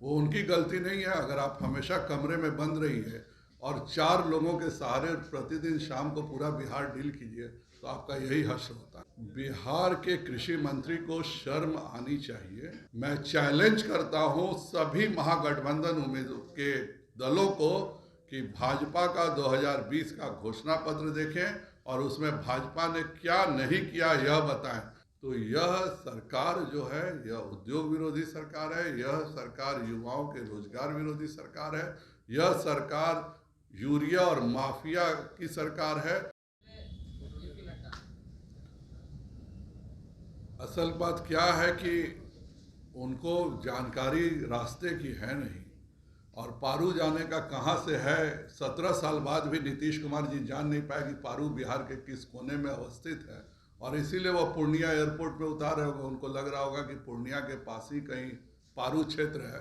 वो उनकी गलती नहीं है। अगर आप हमेशा कमरे में बंद रही है और 4 लोगों के सहारे प्रतिदिन शाम को पूरा बिहार डील कीजिए तो आपका यही हश्र होता है। बिहार के कृषि मंत्री को शर्म आनी चाहिए। मैं चैलेंज करता हूं सभी महागठबंधन उम्मीदवार के दलों को कि भाजपा का 2020 का घोषणा पत्र देखें और उसमें भाजपा ने क्या नहीं किया यह बताएं। तो यह सरकार जो है यह उद्योग विरोधी सरकार है, यह सरकार युवाओं के रोजगार विरोधी सरकार है, यह सरकार यूरिया और माफिया की सरकार है। असल बात क्या है कि उनको जानकारी रास्ते की है नहीं और पारू जाने का कहाँ से है। 17 साल बाद भी नीतीश कुमार जी जान नहीं पाए कि पारू बिहार के किस कोने में अवस्थित है और इसीलिए वो पूर्णिया एयरपोर्ट पे उतारे होंगे। उनको लग रहा होगा कि पूर्णिया के पास ही कहीं पारू क्षेत्र है।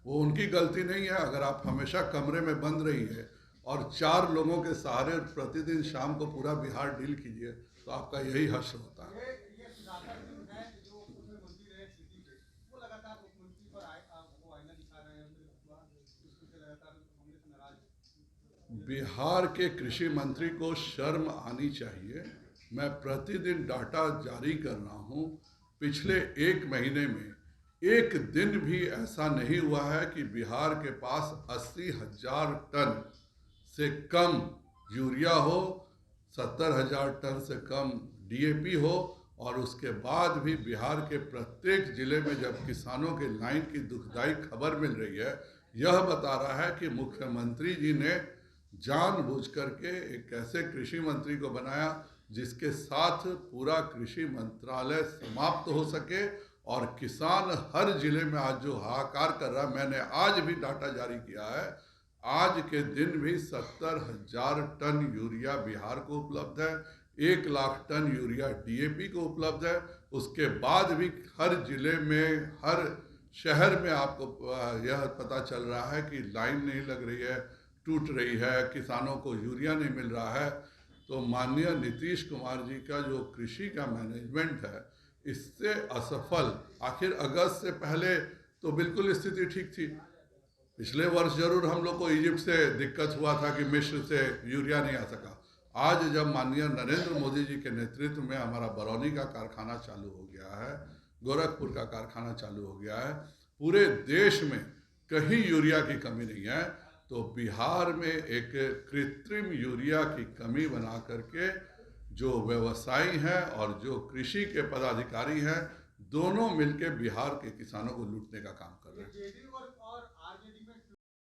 वो उनकी गलती नहीं है। अगर आप हमेशा कमरे में बंद रही है और 4 लोगों के सहारे प्रतिदिन शाम को पूरा बिहार डील कीजिए तो आपका यही हश्र होता है। बिहार के कृषि मंत्री को शर्म आनी चाहिए। मैं प्रतिदिन डाटा जारी कर रहा हूँ। पिछले 1 महीने में एक दिन भी ऐसा नहीं हुआ है कि बिहार के पास 80,000 टन से कम यूरिया हो, 70,000 टन से कम डीएपी हो और उसके बाद भी बिहार के प्रत्येक जिले में जब किसानों के लाइन की दुखदायी खबर मिल रही है, यह बता रहा है कि मुख्यमंत्री जी ने जानबूझ करके एक ऐसे कृषि मंत्री को बनाया जिसके साथ पूरा कृषि मंत्रालय समाप्त हो सके और किसान हर जिले में आज जो हाहाकार कर रहा है। मैंने आज भी डाटा जारी किया है। आज के दिन भी 70,000 टन यूरिया बिहार को उपलब्ध है, 1 लाख टन यूरिया डीएपी को उपलब्ध है। उसके बाद भी हर जिले में, हर शहर में आपको यह पता चल रहा है कि लाइन नहीं लग रही है, टूट रही है, किसानों को यूरिया नहीं मिल रहा है। तो माननीय नीतीश कुमार जी का जो कृषि का मैनेजमेंट है इससे असफल। आखिर अगस्त से पहले तो बिल्कुल स्थिति ठीक थी। पिछले वर्ष जरूर हम लोग को इजिप्ट से दिक्कत हुआ था कि मिस्र से यूरिया नहीं आ सका। आज जब माननीय नरेंद्र मोदी जी के नेतृत्व में हमारा बरौनी का कारखाना चालू हो गया है, गोरखपुर का कारखाना चालू हो गया है, पूरे देश में कहीं यूरिया की कमी नहीं है, तो बिहार में एक कृत्रिम यूरिया की कमी बना करके जो व्यवसायी हैं और जो कृषि के पदाधिकारी हैं, दोनों मिलकर बिहार के किसानों को लूटने का काम कर रहे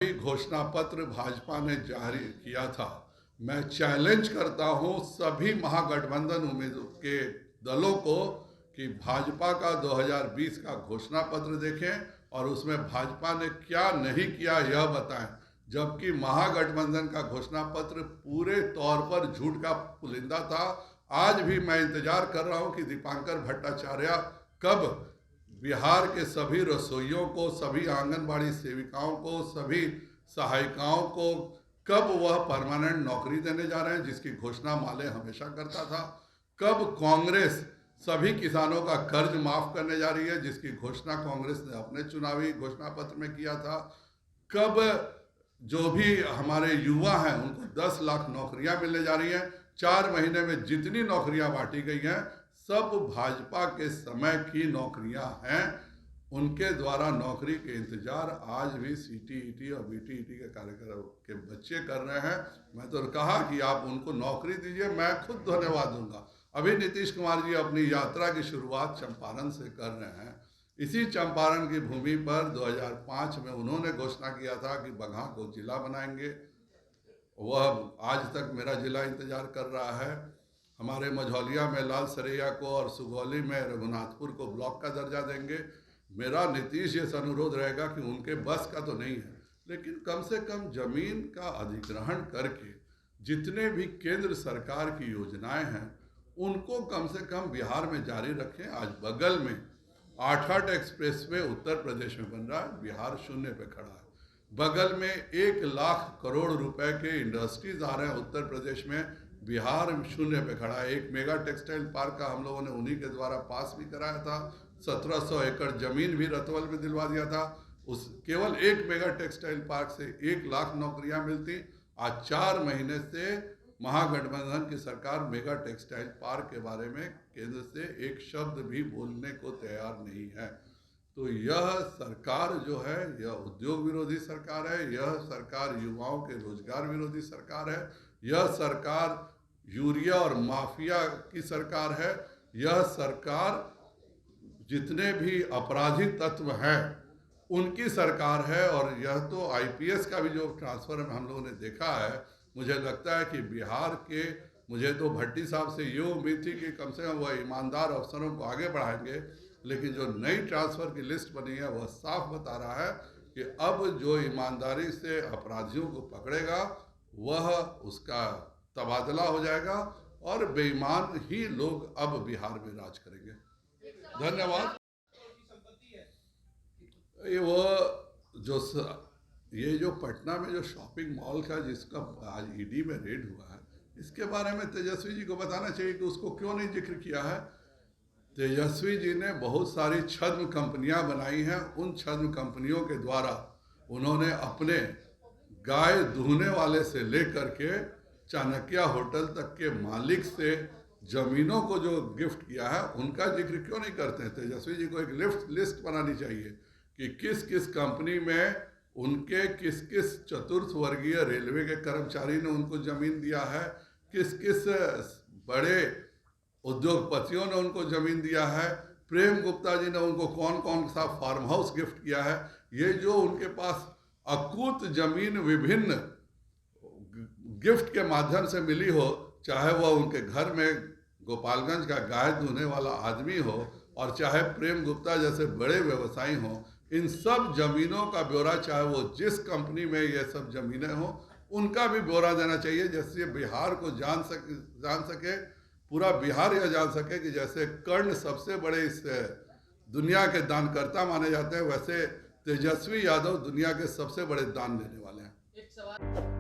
हैं। घोषणा पत्र भाजपा ने जारी किया था। मैं चैलेंज करता हूं सभी महागठबंधन उम्मीदवार के दलों को कि भाजपा का 2020 का घोषणा पत्र देखें और उसमें भाजपा ने क्या नहीं किया यह बताएं। जबकि महागठबंधन का घोषणा पत्र पूरे तौर पर झूठ का पुलिंदा था। आज भी मैं इंतजार कर रहा हूं कि दीपांकर भट्टाचार्य कब बिहार के सभी रसोइयों को, सभी आंगनबाड़ी सेविकाओं को, सभी सहायिकाओं को कब वह परमानेंट नौकरी देने जा रहे हैं जिसकी घोषणा माले हमेशा करता था। कब कांग्रेस सभी किसानों का कर्ज माफ करने जा रही है जिसकी घोषणा कांग्रेस ने अपने चुनावी घोषणा पत्र में किया था। कब जो भी हमारे युवा हैं उनको 10 लाख नौकरियां मिलने जा रही हैं। 4 महीने में जितनी नौकरियां बांटी गई हैं सब भाजपा के समय की नौकरियां हैं। उनके द्वारा नौकरी के इंतजार आज भी सीटीईटी और बीटीईटी के कार्यक्रम के बच्चे कर रहे हैं। मैं तो कहा कि आप उनको नौकरी दीजिए, मैं खुद धन्यवाद दूंगा। अभी नीतीश कुमार जी अपनी यात्रा की शुरुआत चंपारण से कर रहे हैं। इसी चंपारण की भूमि पर 2005 में उन्होंने घोषणा किया था कि बगहा को जिला बनाएंगे। वह आज तक मेरा जिला इंतजार कर रहा है। हमारे मझौलिया में लाल सरैया को और सुगौली में रघुनाथपुर को ब्लॉक का दर्जा देंगे। मेरा नीतीश जी से अनुरोध रहेगा कि उनके बस का तो नहीं है, लेकिन कम से कम जमीन का अधिग्रहण करके जितने भी केंद्र सरकार की योजनाएं हैं उनको कम से कम बिहार में जारी रखें। आज बगल में 8-8 एक्सप्रेसवे उत्तर प्रदेश में बन रहा है, बिहार शून्य पे खड़ा है। बगल में 1 लाख करोड़ रुपए के इंडस्ट्रीज आ रहे हैं उत्तर प्रदेश में, बिहार शून्य पे खड़ा है। एक मेगा टेक्सटाइल पार्क का हम लोगों ने उन्हीं के द्वारा पास भी कराया था। 1700 एकड़ जमीन भी रतवल में दिलवा दिया था। उस केवल एक मेगा टेक्सटाइल पार्क से 1 लाख नौकरियां मिलती। आज 4 महीने से महागठबंधन की सरकार मेगा टेक्सटाइल पार्क के बारे में केंद्र से एक शब्द भी बोलने को तैयार नहीं है। तो यह सरकार जो है, यह उद्योग विरोधी सरकार है, यह सरकार युवाओं के रोजगार विरोधी सरकार है, यह सरकार यूरिया और माफिया की सरकार है, यह सरकार जितने भी आपराधिक तत्व हैं उनकी सरकार है। और यह तो आईपीएस का भी जो ट्रांसफर हम लोगों ने देखा है, मुझे लगता है कि बिहार के, मुझे तो भट्टी साहब से ये उम्मीद थी कि कम से कम वह ईमानदार अफसरों को आगे बढ़ाएंगे, लेकिन जो नई ट्रांसफ़र की लिस्ट बनी है वह साफ बता रहा है कि अब जो ईमानदारी से अपराधियों को पकड़ेगा वह उसका तबादला हो जाएगा और बेईमान ही लोग अब बिहार में राज करेंगे। धन्यवाद। ये जो पटना में जो शॉपिंग मॉल का जिसका आज ईडी में रेड हुआ है, इसके बारे में तेजस्वी जी को बताना चाहिए कि उसको क्यों नहीं जिक्र किया है। तेजस्वी जी ने बहुत सारी छद्म कंपनियां बनाई हैं। उन छद्म कंपनियों के द्वारा उन्होंने अपने गाय दूहने वाले से लेकर के चाणक्य होटल तक के मालिक से जमीनों को जो गिफ्ट किया है उनका जिक्र क्यों नहीं करते हैं। तेजस्वी जी को एक लिस्ट बनानी चाहिए कि किस किस कंपनी में उनके किस किस चतुर्थ वर्गीय रेलवे के कर्मचारी ने उनको ज़मीन दिया है, किस किस बड़े उद्योगपतियों ने उनको ज़मीन दिया है, प्रेम गुप्ता जी ने उनको कौन कौन सा फार्म हाउस गिफ्ट किया है। ये जो उनके पास अकूत ज़मीन विभिन्न गिफ्ट के माध्यम से मिली हो, चाहे वह उनके घर में गोपालगंज का गाय दूहने वाला आदमी हो और चाहे प्रेम गुप्ता जैसे बड़े व्यवसायी हों, इन सब ज़मीनों का ब्यौरा, चाहे वो जिस कंपनी में ये सब ज़मीनें हों, उनका भी ब्यौरा देना चाहिए, जिससे बिहार को जान सके, पूरा बिहार यह जान सके कि जैसे कर्ण सबसे बड़े इस दुनिया के दानकर्ता माने जाते हैं, वैसे तेजस्वी यादव दुनिया के सबसे बड़े दान देने वाले हैं।